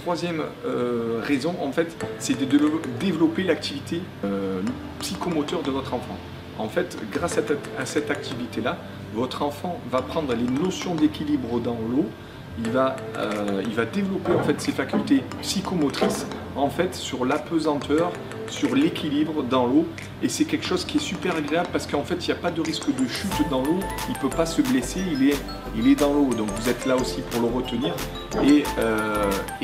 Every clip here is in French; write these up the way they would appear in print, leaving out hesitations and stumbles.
troisième raison, en fait, c'est de développer l'activité psychomoteur de votre enfant. En fait, grâce à cette activité-là, votre enfant va prendre les notions d'équilibre dans l'eau. Il va développer en fait ses facultés psychomotrices en fait sur l'apesanteur, sur l'équilibre dans l'eau, et c'est quelque chose qui est super agréable parce qu'en fait il n'y a pas de risque de chute dans l'eau, il ne peut pas se blesser, il est dans l'eau, donc vous êtes là aussi pour le retenir et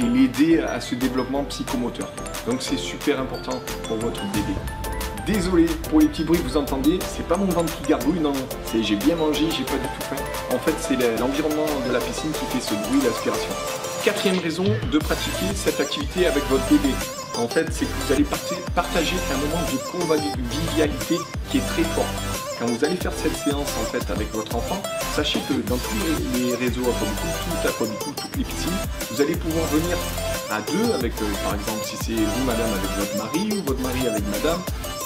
l'aider à ce développement psychomoteur. Donc c'est super important pour votre bébé. Désolé pour les petits bruits que vous entendez, c'est pas mon ventre qui gargouille, non, c'est j'ai bien mangé, j'ai pas du tout faim. En fait, c'est l'environnement de la piscine qui fait ce bruit d'aspiration. Quatrième raison de pratiquer cette activité avec votre bébé, en fait, c'est que vous allez partager un moment de convivialité qui est très fort. Quand vous allez faire cette séance en fait avec votre enfant, sachez que dans tous les réseaux aquabicool, toutes les piscines, vous allez pouvoir venir à deux avec, par exemple, si c'est vous madame avec votre mari ou votre mari avec madame.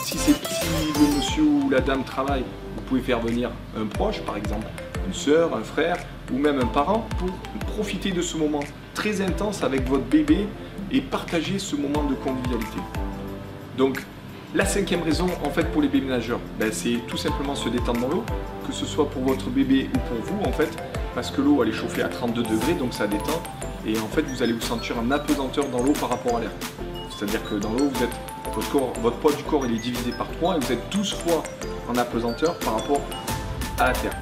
Si le monsieur ou la dame travaille, vous pouvez faire venir un proche, par exemple une sœur, un frère ou même un parent pour profiter de ce moment très intense avec votre bébé et partager ce moment de convivialité. Donc la cinquième raison en fait pour les bébés nageurs, c'est tout simplement se détendre dans l'eau, que ce soit pour votre bébé ou pour vous en fait, parce que l'eau elle est chauffée à 32 degrés donc ça détend et en fait vous allez vous sentir en apesanteur dans l'eau par rapport à l'air. C'est-à-dire que dans l'eau, votre poids du corps il est divisé par 3 et vous êtes 12 fois en apesanteur par rapport à la terre.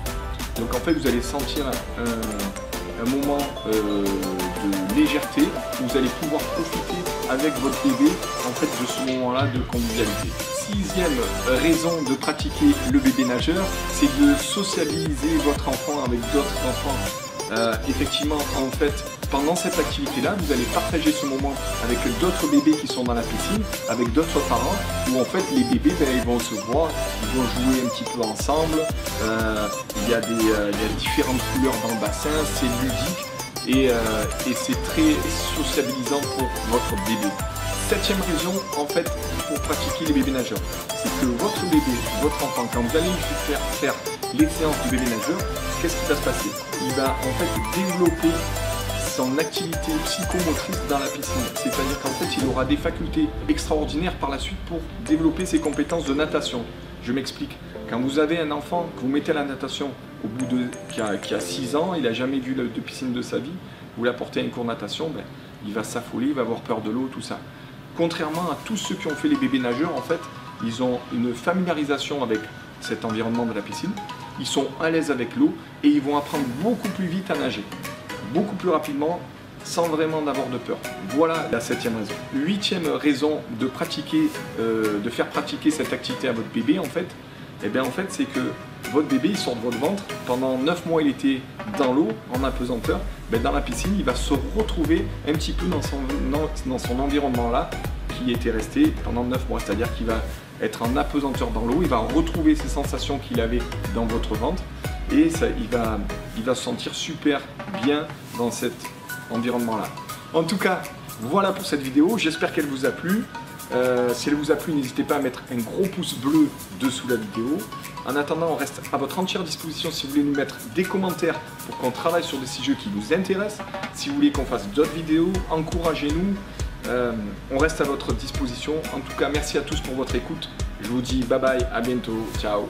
Donc en fait vous allez sentir un moment de légèreté où vous allez pouvoir profiter avec votre bébé en fait de ce moment-là de convivialité. Sixième raison de pratiquer le bébé nageur, c'est de sociabiliser votre enfant avec d'autres enfants. Effectivement, en fait, pendant cette activité-là, vous allez partager ce moment avec d'autres bébés qui sont dans la piscine, avec d'autres parents, où en fait les bébés, ils vont se voir, ils vont jouer un petit peu ensemble. Il y a différentes couleurs dans le bassin, c'est ludique et c'est très sociabilisant pour votre bébé. Septième raison, en fait, pour pratiquer les bébés nageurs, c'est que votre bébé, votre enfant, quand vous allez lui faire les séances du bébé nageur, qu'est-ce qui va se passer? Il va en fait développer son activité psychomotrice dans la piscine. C'est-à-dire qu'en fait, il aura des facultés extraordinaires par la suite pour développer ses compétences de natation. Je m'explique. Quand vous avez un enfant que vous mettez à la natation au bout qui a 6 ans, il n'a jamais vu de piscine de sa vie, vous l'apportez à une cours de natation, il va s'affoler, il va avoir peur de l'eau, tout ça. Contrairement à tous ceux qui ont fait les bébés nageurs, en fait, ils ont une familiarisation avec cet environnement de la piscine, ils sont à l'aise avec l'eau et ils vont apprendre beaucoup plus vite à nager, beaucoup plus rapidement, sans vraiment avoir de peur. Voilà la septième raison. Huitième raison de faire pratiquer cette activité à votre bébé, en fait, c'est que votre bébé il sort de votre ventre, pendant 9 mois il était dans l'eau, en apesanteur, dans la piscine il va se retrouver un petit peu dans son environnement là, qui était resté pendant 9 mois, c'est-à-dire qu'il va être en apesanteur dans l'eau, il va retrouver ces sensations qu'il avait dans votre ventre et il va se sentir super bien dans cet environnement-là. En tout cas, voilà pour cette vidéo, j'espère qu'elle vous a plu. Si elle vous a plu, n'hésitez pas à mettre un gros pouce bleu dessous la vidéo. En attendant, on reste à votre entière disposition si vous voulez nous mettre des commentaires pour qu'on travaille sur des sujets qui vous intéressent. Si vous voulez qu'on fasse d'autres vidéos, encouragez-nous. On reste à votre disposition. En tout cas, merci à tous pour votre écoute. Je vous dis bye bye, à bientôt, ciao.